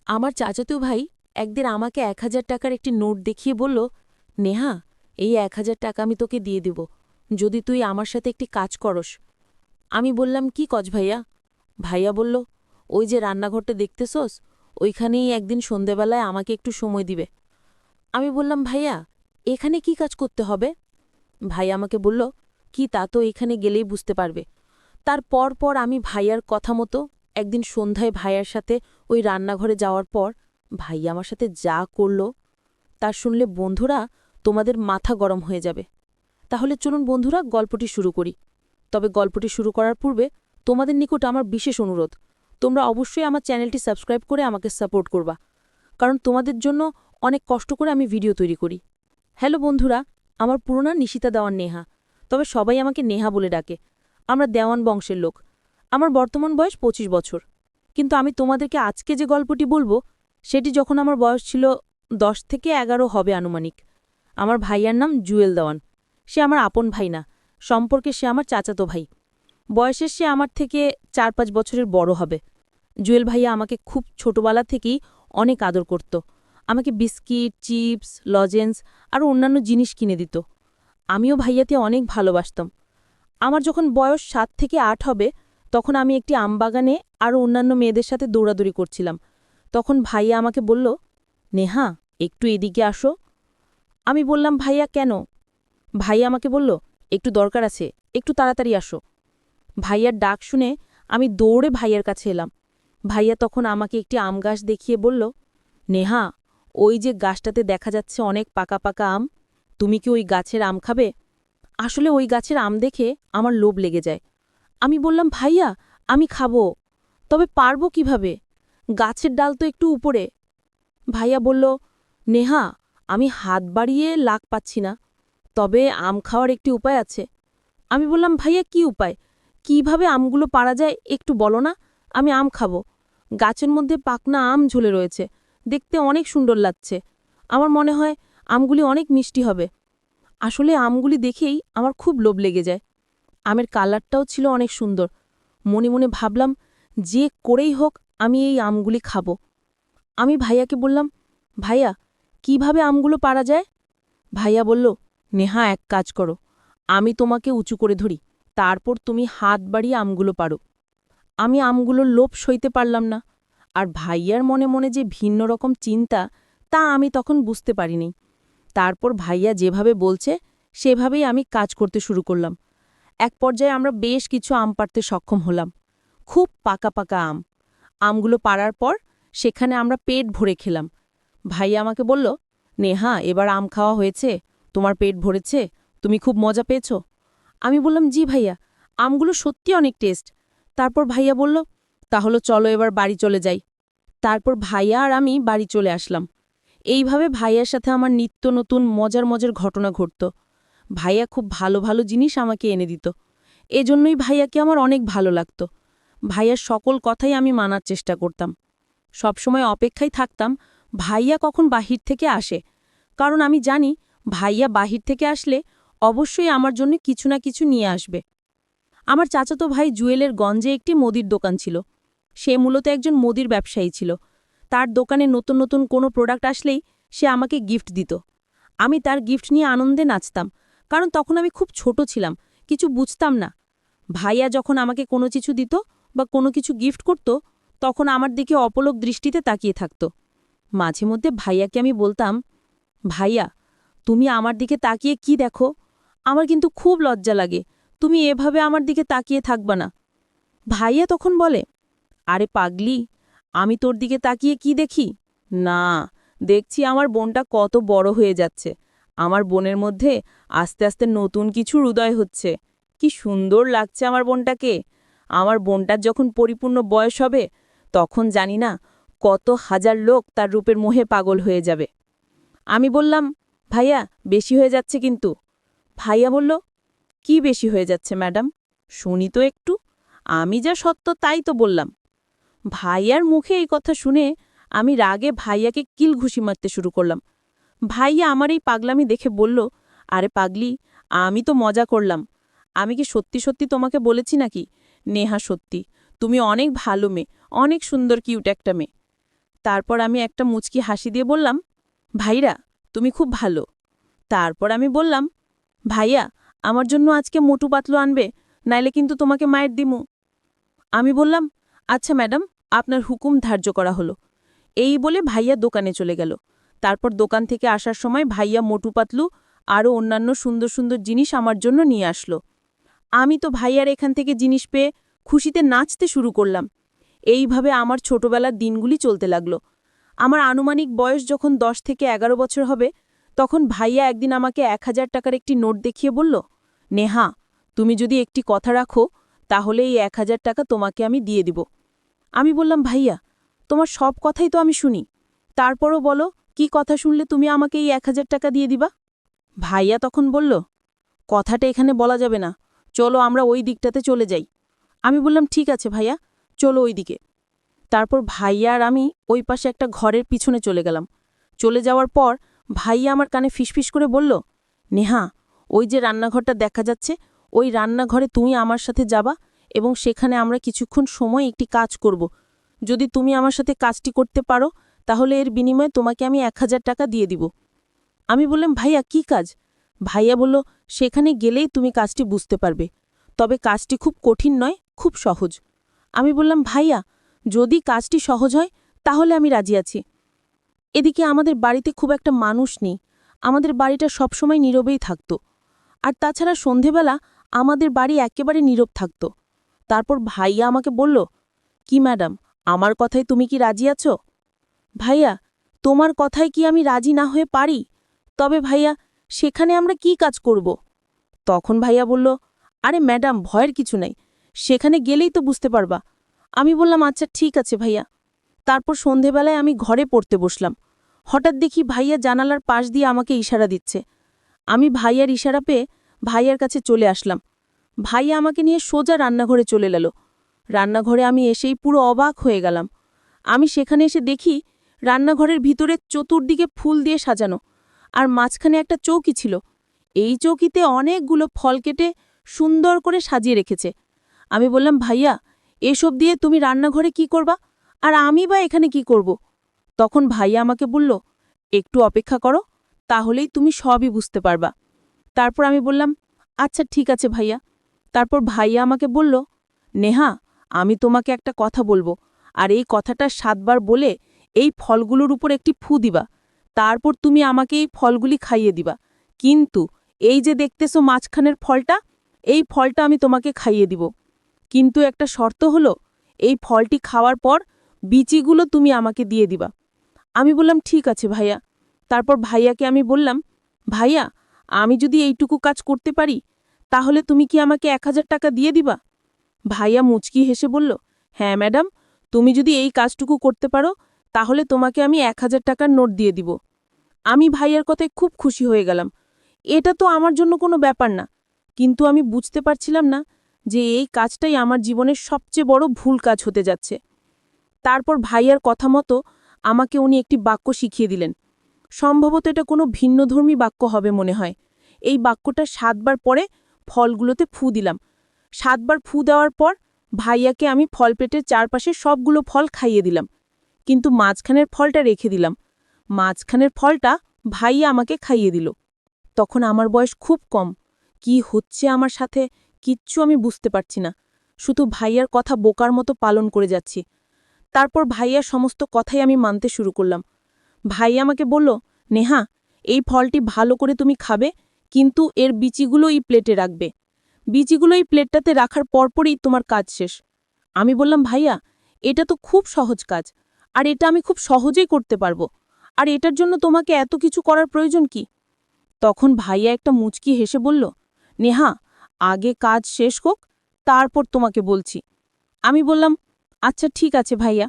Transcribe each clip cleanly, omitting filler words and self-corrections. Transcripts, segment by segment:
আমার চাচাতো ভাই একদিন আমাকে ১,০০০ টাকার একটি নোট দেখিয়ে বলল, নেহা, এই ১,০০০ টাকা আমি তোকে দিয়ে দেব যদি তুই আমার সাথে একটি কাজ করস। আমি বললাম, কি কাজ ভাইয়া? ভাইয়া বলল, ওই যে রান্নাঘরটা দেখতেছস, ওইখানেই একদিন সন্ধেবেলায় আমাকে একটু সময় দিবে। আমি বললাম, ভাইয়া, এখানে কি কাজ করতে হবে? ভাই আমাকে বলল, কি তা তো এখানে গেলেই বুঝতে পারবে। তার পর আমি ভাইয়ার কথা মতো একদিন সন্ধ্যায় ভাইয়ার সাথে ওই রান্নাঘরে যাওয়ার পর ভাইয়া আমার সাথে যা করল তা শুনলে বন্ধুরা তোমাদের মাথা গরম হয়ে যাবে। তাহলে চলুন বন্ধুরা, গল্পটি শুরু করি। তবে গল্পটি শুরু করার পূর্বে তোমাদের নিকট আমার বিশেষ অনুরোধ, তোমরা অবশ্যই আমার চ্যানেলটি সাবস্ক্রাইব করে আমাকে সাপোর্ট করবা, কারণ তোমাদের জন্য অনেক কষ্ট করে আমি ভিডিও তৈরি করি। হ্যালো বন্ধুরা, আমার পুরো নাম নিশিতা দেওয়ান নেহা, তবে সবাই আমাকে নেহা বলে ডাকে। আমরা দেওয়ান বংশের লোক। আমার বর্তমান বয়স ২৫ বছর। কিন্তু আমি তোমাদেরকে আজকে যে গল্পটি বলবো সেটি যখন আমার বয়স ছিল ১০ থেকে ১১ হবে আনুমানিক। আমার ভাইয়ার নাম জুয়েল দেওয়ান। সে আমার আপন ভাই না, সম্পর্কে সে আমার চাচাতো ভাই। বয়সে সে আমার থেকে ৪-৫ বছরের বড় হবে। জুয়েল ভাইয়া আমাকে খুব ছোটবেলা থেকেই অনেক আদর করত। আমাকে বিস্কিট, চিপস, লজেন্স আরও অন্যান্য জিনিস কিনে দিত। আমিও ভাইয়াতে অনেক ভালোবাসতাম। আমার যখন বয়স ৭ থেকে ৮ হবে, তখন আমি একটি আমবাগানে আরও অন্যান্য মেয়েদের সাথে দৌড়াদৌড়ি করছিলাম। তখন ভাইয়া আমাকে বলল, নেহা, একটু এদিকে আসো। আমি বললাম, ভাইয়া কেন? ভাইয়া আমাকে বলল, একটু দরকার আছে, একটু তাড়াতাড়ি আসো। ভাইয়ার ডাক শুনে আমি দৌড়ে ভাইয়ার কাছে এলাম। ভাইয়া তখন আমাকে একটি আম গাছ দেখিয়ে বলল, নেহা, ওই যে গাছটাতে দেখা যাচ্ছে অনেক পাকা পাকা আম, তুমি কি ওই গাছের আম খাবে? আসলে ওই গাছের আম দেখে আমার লোভ লেগে যায়। আমি বললাম, ভাইয়া, আমি খাবো, তবে পারবো কিভাবে? গাছের ডাল তো একটু উপরে। ভাইয়া বলল, নেহা, আমি হাত বাড়িয়ে লাগ পাচ্ছি না, তবে আম খাওয়ার একটি উপায় আছে। আমি বললাম, ভাইয়া, কি উপায়? কিভাবে আমগুলো পারা যায় একটু বলো না, আমি আম খাবো। গাছের মধ্যে পাকনা আম ঝুলে রয়েছে, দেখতে অনেক সুন্দর লাগছে। আমার মনে হয় আমগুলি অনেক মিষ্টি হবে। আসলে আমগুলি দেখেই আমার খুব লোভ লেগে যায়। আমের কালারটাও ছিল অনেক সুন্দর। মনে মনে ভাবলাম, যে করেই হোক আমি এই আমগুলি খাব। আমি ভাইয়াকে বললাম, ভাইয়া, কিভাবে আমগুলো পারা যায়? ভাইয়া বলল, নেহা, এক কাজ করো, আমি তোমাকে উঁচু করে ধরি, তারপর তুমি হাত বাড়িয়ে আমগুলো পারো। আমি আমগুলোর লোভ সইতে পারলাম না। আর ভাইয়ার মনে মনে যে ভিন্ন রকম চিন্তা, তা আমি তখন বুঝতে পারিনি। তারপর ভাইয়া যেভাবে বলছে সেভাবেই আমি কাজ করতে শুরু করলাম। এক পর্যায়ে আমরা বেশ কিছু আম পাড়তে সক্ষম হলাম। খুব পাকা পাকা আম। আমগুলো পাড়ার পর সেখানে আমরা পেট ভরে খেলাম। ভাইয়া আমাকে বলল, নেহা, এবার আম খাওয়া হয়েছে, তোমার পেট ভরেছে, তুমি খুব মজা পেয়েছ? আমি বললাম, জি ভাইয়া, আমগুলো সত্যি অনেক টেস্ট। তারপর ভাইয়া বলল, তাহলে চলো এবার বাড়ি চলে যাই। তারপর ভাইয়া আর আমি বাড়ি চলে আসলাম। এইভাবে ভাইয়ার সাথে আমার নিত্য নতুন মজার মজার ঘটনা ঘটত। ভাইয়া খুব ভালো ভালো জিনিস আমাকে এনে দিত। এজন্যই ভাইয়াকে আমার অনেক ভালো লাগত। ভাইয়ার সকল কথাই আমি মানার চেষ্টা করতাম। সবসময় অপেক্ষায় থাকতাম ভাইয়া কখন বাহির থেকে আসে, কারণ আমি জানি ভাইয়া বাহির থেকে আসলে অবশ্যই আমার জন্য কিছু না কিছু নিয়ে আসবে। আমার চাচাতো ভাই জুয়েলের গঞ্জে একটি মুদির দোকান ছিল। সে মূলত একজন মুদির ব্যবসায়ী ছিল। তার দোকানে নতুন নতুন কোনো প্রোডাক্ট আসলেই সে আমাকে গিফট দিত। আমি তার গিফট নিয়ে আনন্দে নাচতাম, কারণ তখন আমি খুব ছোট ছিলাম, কিছু বুঝতাম না। ভাইয়া যখন আমাকে কোনো কিছু দিত বা কোনো কিছু গিফট করত, তখন আমার দিকে অপলক দৃষ্টিতে তাকিয়ে থাকত। মাঝে মধ্যে ভাইয়াকে আমি বলতাম, ভাইয়া, তুমি আমার দিকে তাকিয়ে কি দেখো? আমার কিন্তু খুব লজ্জা লাগে, তুমি এভাবে আমার দিকে তাকিয়ে থাকবা না। ভাইয়া তখন বলে, আরে পাগলি, আমি তোর দিকে তাকিয়ে কি দেখি? না, দেখছি আমার বোনটা কত বড় হয়ে যাচ্ছে। আমার বোনের মধ্যে আস্তে আস্তে নতুন কিছুর উদয় হচ্ছে। কি সুন্দর লাগছে আমার বোনটাকে। আমার বোনটার যখন পরিপূর্ণ বয়স হবে, তখন জানি না কত হাজার লোক তার রূপের মোহে পাগল হয়ে যাবে। আমি বললাম, ভাইয়া, বেশি হয়ে যাচ্ছে কিন্তু। ভাইয়া বলল, কি বেশি হয়ে যাচ্ছে ম্যাডাম? শুনি তো একটু। আমি যা সত্য তাই তো বললাম। ভাইয়ার মুখে এই কথা শুনে আমি রাগে ভাইয়াকে কিল ঘুষি মারতে শুরু করলাম। ভাইয়া আমার এই পাগলামি দেখে বলল, আরে পাগলি, আমি তো মজা করলাম। আমি কি সত্যি সত্যি তোমাকে বলেছি নাকি? নেহা, সত্যি তুমি অনেক ভালো মেয়ে, অনেক সুন্দর কিউট একটা মেয়ে। তারপর আমি একটা মুচকি হাসি দিয়ে বললাম, ভাইরা তুমি খুব ভালো। তারপর আমি বললাম, ভাইয়া আমার জন্য আজকে মোটু পাতলু আনবে, নাইলে কিন্তু তোমাকে মায়ের দিমু। আমি বললাম, আচ্ছা ম্যাডাম, আপনার হুকুম ধার্য করা হলো। এই বলে ভাইয়া দোকানে চলে গেল। তারপর দোকান থেকে আসার সময় ভাইয়া মোটু পাতলু আরও অন্যান্য সুন্দর সুন্দর জিনিস আমার জন্য নিয়ে আসলো। আমি তো ভাইয়ার এখান থেকে জিনিস পেয়ে খুশিতে নাচতে শুরু করলাম। এইভাবে আমার ছোটবেলার দিনগুলি চলতে লাগলো। আমার আনুমানিক বয়স যখন 10 থেকে 11 বছর হবে, তখন ভাইয়া একদিন আমাকে 1000 টাকার একটি নোট দেখিয়ে বলল, নেহা, তুমি যদি একটি কথা রাখো তাহলে এই 1000 টাকা তোমাকে আমি দিয়ে দিব। আমি বললাম, ভাইয়া তোমার সব কথাই তো আমি শুনি, তারপরও বলো কি কথা শুনলে তুমি আমাকে এই 1000 টাকা দিয়ে দিবা। ভাইয়া তখন বলল, কথাটা এখানে বলা যাবে না, চলো আমরা ওই দিকটাতে চলে যাই। আমি বললাম, ঠিক আছে ভাইয়া, চলো ওই দিকে। তারপর ভাইয়া আর আমি ওই পাশে একটা ঘরের পিছনে চলে গেলাম। চলে যাওয়ার পর ভাইয়া আমার কানে ফিসফিস করে বলল, নেহা, ওই যে রান্নাঘরটা দেখা যাচ্ছে, ওই রান্নাঘরে তুমি আমার সাথে যাবা এবং সেখানে আমরা কিছুক্ষণ সময় একটি কাজ করব। যদি তুমি আমার সাথে কাজটি করতে পারো তাহলে এর বিনিময়ে তোমাকে আমি 1000 টাকা দিয়ে দিব। আমি বললাম, ভাইয়া কি কাজ? ভাইয়া বলল, সেখানে গেলেই তুমি কাজটি বুঝতে পারবে, তবে কাজটি খুব কঠিন নয়, খুব সহজ। আমি বললাম, ভাইয়া যদি কাজটি সহজ হয় তাহলে আমি রাজি আছি। এদিকে আমাদের বাড়িতে খুব একটা মানুষ নেই, আমাদের বাড়িটা সবসময় নীরবেই থাকত। আর তাছাড়া সন্ধেবেলা আমাদের বাড়ি একেবারে নীরব থাকত। তারপর ভাইয়া আমাকে বলল, কি ম্যাডাম, আমার কথায় তুমি কি রাজি আছো? ভাইয়া তোমার কথায় কি আমি রাজি না হয়ে পারি? তবে ভাইয়া সেখানে আমরা কি কাজ করব? তখন ভাইয়া বলল, আরে ম্যাডাম, ভয়ের কিছু নাই, সেখানে গেলেই তো বুঝতে পারবা। আমি বললাম, আচ্ছা ঠিক আছে ভাইয়া। তারপর সন্ধেবেলায় আমি ঘরে পড়তে বসলাম। হঠাৎ দেখি ভাইয়া জানালার পাশ দিয়ে আমাকে ইশারা দিচ্ছে। আমি ভাইয়ার ইশারা পেয়ে ভাইয়ার কাছে চলে আসলাম। ভাইয়া আমাকে নিয়ে সোজা রান্নাঘরে চলে এলো। রান্নাঘরে আমি এসেই পুরো অবাক হয়ে গেলাম। আমি সেখানে এসে দেখি রান্নাঘরের ভিতরে চতুর্দিকে ফুল দিয়ে সাজানো, আর মাঝখানে একটা চৌকি ছিল। এই চৌকিতে অনেকগুলো ফল কেটে সুন্দর করে সাজিয়ে রেখেছে। আমি বললাম, ভাইয়া এসব দিয়ে তুমি রান্নাঘরে কি করবা, আর আমি বা এখানে কি করব? তখন ভাইয়া আমাকে বলল, একটু অপেক্ষা করো, তাহলেই তুমি সবই বুঝতে পারবা। তারপর আমি বললাম, আচ্ছা ঠিক আছে ভাইয়া। তারপর ভাইয়া আমাকে বলল, নেহা, আমি তোমাকে একটা কথা বলবো, আর এই কথাটা 7 বার বলে এই ফলগুলোর উপর একটি ফু দিবা। তারপর তুমি আমাকে এই ফলগুলি খাইয়ে দিবা। কিন্তু এই যে দেখতেছো মাঝখানের ফলটা, এই ফলটা আমি তোমাকে খাইয়ে দিব। কিন্তু একটা শর্ত হলো, এই ফলটি খাওয়ার পর বিচিগুলো তুমি আমাকে দিয়ে দিবা। আমি বললাম, ঠিক আছে ভাইয়া। তারপর ভাইয়াকে আমি বললাম, ভাইয়া আমি যদি এইটুকু কাজ করতে পারি তাহলে তুমি কি আমাকে 1000 টাকা দিয়ে দিবা? ভাইয়া মুচকি হেসে বলল, হ্যাঁ ম্যাডাম, তুমি যদি এই কাজটুকু করতে পারো তাহলে তোমাকে আমি 1000 টাকার নোট দিয়ে দিব। আমি ভাইয়ার কথায় খুব খুশি হয়ে গেলাম। এটা তো আমার জন্য কোনো ব্যাপার না, কিন্তু আমি বুঝতে পারছিলাম না যে এই কাজটাই আমার জীবনের সবচেয়ে বড় ভুল কাজ হতে যাচ্ছে। তারপর ভাইয়ার কথা মতো আমাকে উনি একটি বাক্য শিখিয়ে দিলেন। সম্ভবত এটা কোনো ভিন্নধর্মী বাক্য হবে মনে হয়। এই বাক্যটা 7 বার পরে ফলগুলোতে ফু দিলাম। 7 বার ফু দেওয়ার পর ভাইয়াকে আমি ফলপেটের চারপাশে সবগুলো ফল খাইয়ে দিলাম, কিন্তু মাঝখানের ফলটা রেখে দিলাম। মাঝখানের ফলটা ভাইয়া আমাকে খাইয়ে দিল। তখন আমার বয়স খুব কম, কি হচ্ছে আমার সাথে কিচ্ছু আমি বুঝতে পারছি না, শুধু ভাইয়ার কথা বোকার মতো পালন করে যাচ্ছি। তারপর ভাইয়ার সমস্ত কথাই আমি মানতে শুরু করলাম। ভাইয়া আমাকে বলল, নেহা, এই ফলটি ভালো করে তুমি খাবে, কিন্তু এর বিচিগুলো এই প্লেটে রাখবে। বিচিগুলো এই প্লেটটাতে রাখার পরপরই তোমার কাজ শেষ। আমি বললাম, ভাইয়া এটা তো খুব সহজ কাজ, আর এটা আমি খুব সহজেই করতে পারবো, আর এটার জন্য তোমাকে এত কিছু করার প্রয়োজন কি? তখন ভাইয়া একটা মুচকি হেসে বলল, নেহা, আগে কাজ শেষ হোক, তারপর তোমাকে বলছি। আমি বললাম, আচ্ছা ঠিক আছে ভাইয়া।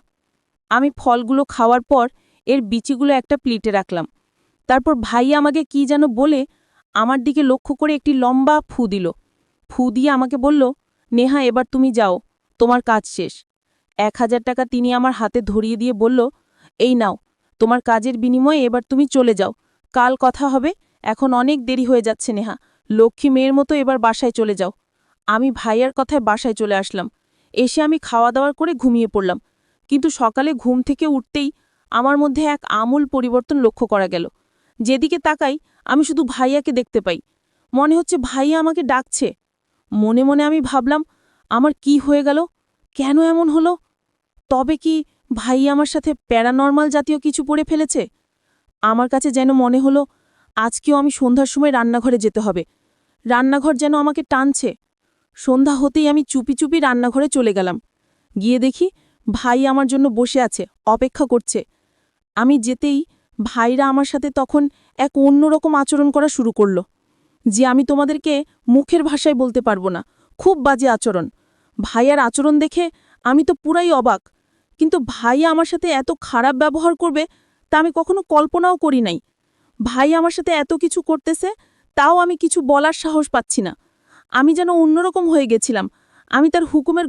আমি ফলগুলো খাওয়ার পর এর বিচিগুলো একটা প্লেটে রাখলাম। তারপর ভাইয়া আমাকে কি যেন বলে আমার দিকে লক্ষ্য করে একটি লম্বা ফু দিল। ফু দিয়ে আমাকে বলল, নেহা এবার তুমি যাও, তোমার কাজ শেষ। 1000 টাকা তিনি আমার হাতে ধরিয়ে দিয়ে বলল, এই নাও, তোমার কাজের বিনিময়ে এবার তুমি চলে যাও, কাল কথা হবে, এখন অনেক দেরি হয়ে যাচ্ছে নেহা, লক্ষ্মী মেয়ের মতো এবার বাসায় চলে যাও। আমি ভাইয়ার কথায় বাসায় চলে আসলাম। এসে আমি খাওয়া দাওয়া করে ঘুমিয়ে পড়লাম, কিন্তু সকালে ঘুম থেকে উঠতেই আমার মধ্যে এক আমূল পরিবর্তন লক্ষ্য করা গেল। যেদিকে তাকাই আমি শুধু ভাইয়াকে দেখতে পাই। মনে হচ্ছে ভাইয়া আমাকে ডাকছে। মনে মনে আমি ভাবলাম, আমার কি হয়ে গেল, কেন এমন হলো? তবে কি ভাইয়া আমার সাথে প্যারানর্মাল জাতীয় কিছু পড়ে ফেলেছে? আমার কাছে যেন মনে হলো আজকেও আমি সন্ধ্যার সময় রান্নাঘরে যেতে হবে। রান্নাঘর যেন আমাকে টানছে। সন্ধ্যা হতেই আমি চুপি চুপি রান্নাঘরে চলে গেলাম। গিয়ে দেখি ভাই আমার জন্য বসে আছে, অপেক্ষা করছে। আমি যেতেই ভাইরা আমার সাথে তখন এক অন্যরকম আচরণ করা শুরু করল, যে আমি তোমাদেরকে মুখের ভাষায় বলতে পারবো না। খুব বাজে আচরণ। ভাইয়ার আচরণ দেখে আমি তো পুরাই অবাক। কিন্তু ভাইয়া আমার সাথে এত খারাপ ব্যবহার করবে তা আমি কখনো কল্পনাও করি নাই। ভাই আমার সাথে এত কিছু করতেছে, তাও আমি কিছু বলার সাহস পাচ্ছি না। আমি যেন অন্যরকম হয়ে গেছিলাম। আমি তার হুকুমের